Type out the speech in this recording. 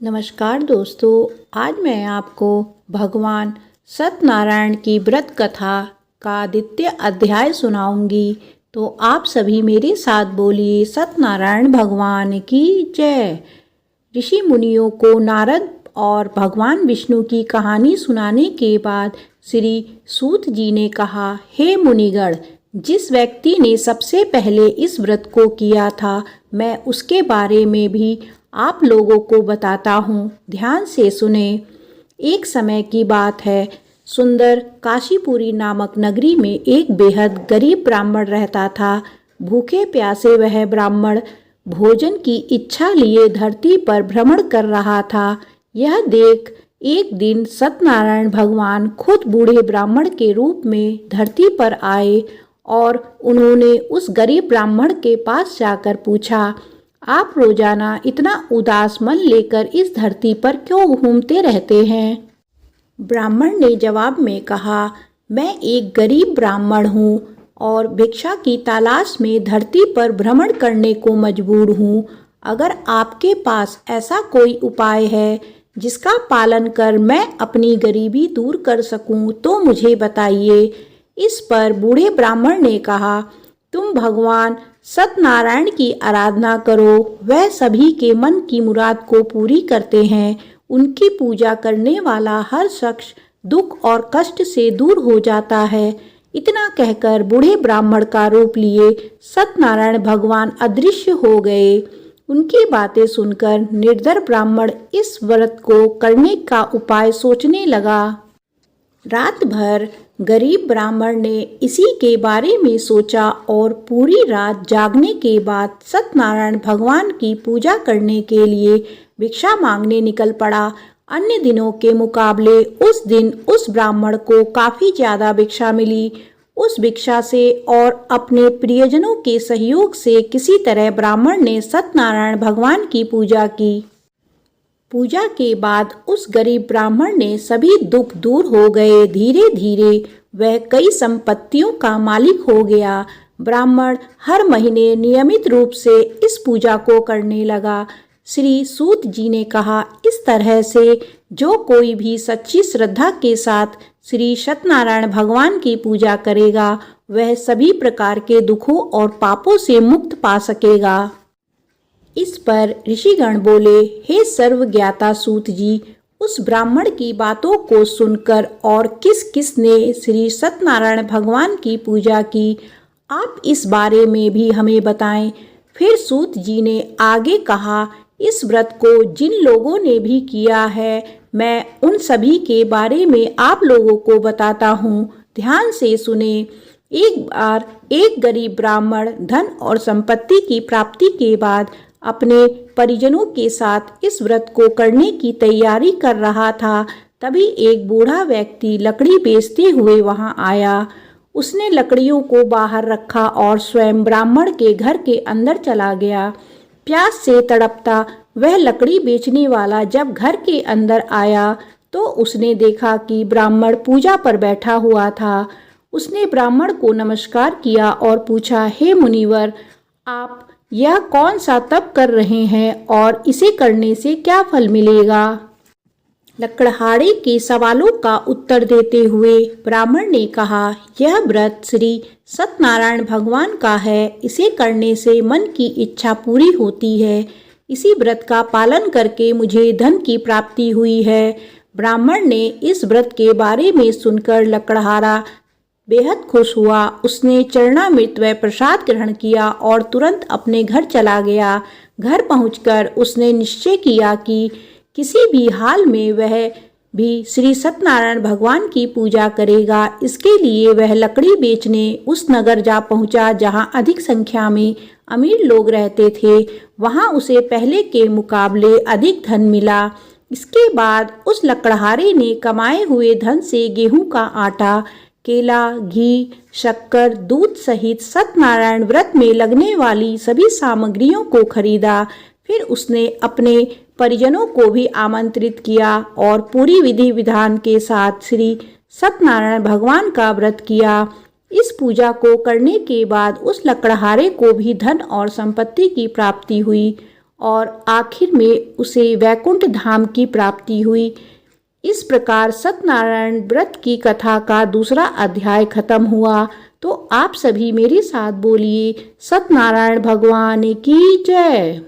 नमस्कार दोस्तों, आज मैं आपको भगवान सत्यनारायण की व्रत कथा का द्वितीय अध्याय सुनाऊंगी। तो आप सभी मेरे साथ बोलिए, सत्यनारायण भगवान की जय। ऋषि मुनियों को नारद और भगवान विष्णु की कहानी सुनाने के बाद श्री सूत जी ने कहा, हे मुनिगण, जिस व्यक्ति ने सबसे पहले इस व्रत को किया था, मैं उसके बारे में भी आप लोगों को बताता हूँ। ध्यान से सुने। एक समय की बात है, सुंदर काशीपुरी नामक नगरी में एक बेहद गरीब ब्राह्मण रहता था। भूखे प्यासे वह ब्राह्मण भोजन की इच्छा लिए धरती पर भ्रमण कर रहा था। यह देख एक दिन सत्यनारायण भगवान खुद बूढ़े ब्राह्मण के रूप में धरती पर आए और उन्होंने उस गरीब ब्राह्मण के पास जाकर पूछा, आप रोजाना इतना उदास मन लेकर इस धरती पर क्यों घूमते रहते हैं? ब्राह्मण ने जवाब में कहा, मैं एक गरीब ब्राह्मण हूँ और भिक्षा की तलाश में धरती पर भ्रमण करने को मजबूर हूँ। अगर आपके पास ऐसा कोई उपाय है जिसका पालन कर मैं अपनी गरीबी दूर कर सकूं तो मुझे बताइए। इस पर बूढ़े ब्राह्मण ने कहा, तुम भगवान सत्यनारायण की आराधना करो, वह सभी के मन की मुराद को पूरी करते हैं। उनकी पूजा करने वाला हर शख्स दुख और कष्ट से दूर हो जाता है। इतना कहकर बूढ़े ब्राह्मण का रूप लिए सत्यनारायण भगवान अदृश्य हो गए। उनकी बातें सुनकर निर्धर ब्राह्मण इस व्रत को करने का उपाय सोचने लगा। रात भर गरीब ब्राह्मण ने इसी के बारे में सोचा और पूरी रात जागने के बाद सत्यनारायण भगवान की पूजा करने के लिए भिक्षा मांगने निकल पड़ा। अन्य दिनों के मुकाबले उस दिन उस ब्राह्मण को काफ़ी ज़्यादा भिक्षा मिली। उस भिक्षा से और अपने प्रियजनों के सहयोग से किसी तरह ब्राह्मण ने सत्यनारायण भगवान की पूजा की। पूजा के बाद उस गरीब ब्राह्मण ने सभी दुख दूर हो गए। धीरे धीरे वह कई संपत्तियों का मालिक हो गया। ब्राह्मण हर महीने नियमित रूप से इस पूजा को करने लगा। श्री सूत जी ने कहा, इस तरह से जो कोई भी सच्ची श्रद्धा के साथ श्री सत्यनारायण भगवान की पूजा करेगा, वह सभी प्रकार के दुखों और पापों से मुक्त पा सकेगा। इस पर ऋषिगण बोले, हे सर्वज्ञाता सूत जी, उस ब्राह्मण की बातों को सुनकर और किस किस ने श्री सत्यनारायण भगवान की पूजा की, आप इस बारे में भी हमें बताएं। फिर सूत जी ने आगे कहा, इस व्रत को जिन लोगों ने भी किया है, मैं उन सभी के बारे में आप लोगों को बताता हूँ। ध्यान से सुने। एक बार एक गरीब ब्राह्मण धन और संपत्ति की प्राप्ति के बाद अपने परिजनों के साथ इस व्रत को करने की तैयारी कर रहा था। तभी एक बूढ़ा व्यक्ति लकड़ी बेचते हुए वहां आया। उसने लकड़ियों को बाहर रखा और स्वयं ब्राह्मण के घर के अंदर चला गया। प्यास से तड़पता वह लकड़ी बेचने वाला जब घर के अंदर आया तो उसने देखा कि ब्राह्मण पूजा पर बैठा हुआ था। उसने ब्राह्मण को नमस्कार किया और पूछा, हे मुनिवर, आप यह कौन सा तप कर रहे हैं और इसे करने से क्या फल मिलेगा? लकड़हारे के सवालों का उत्तर देते हुए ब्राह्मण ने कहा, यह व्रत श्री सत्यनारायण भगवान का है। इसे करने से मन की इच्छा पूरी होती है। इसी व्रत का पालन करके मुझे धन की प्राप्ति हुई है। ब्राह्मण ने इस व्रत के बारे में सुनकर लकड़हारा बेहद खुश हुआ। उसने चरणामृत व प्रसाद ग्रहण किया और तुरंत अपने घर चला गया। घर पहुंचकर उसने निश्चय किया कि किसी भी हाल में वह भी श्री सत्यनारायण भगवान की पूजा करेगा। इसके लिए वह लकड़ी बेचने उस नगर जा पहुंचा जहां अधिक संख्या में अमीर लोग रहते थे। वहां उसे पहले के मुकाबले अधिक धन मिला। इसके बाद उस लकड़हारे ने कमाए हुए धन से गेहूं का आटा, केला, घी, शक्कर, दूध सहित सत्यनारायण व्रत में लगने वाली सभी सामग्रियों को खरीदा। फिर उसने अपने परिजनों को भी आमंत्रित किया और पूरी विधि विधान के साथ श्री सत्यनारायण भगवान का व्रत किया। इस पूजा को करने के बाद उस लकड़हारे को भी धन और संपत्ति की प्राप्ति हुई और आखिर में उसे वैकुंठ धाम की प्राप्ति हुई। इस प्रकार सत्यनारायण व्रत की कथा का दूसरा अध्याय खत्म हुआ। तो आप सभी मेरे साथ बोलिए, सत्यनारायण भगवान की जय।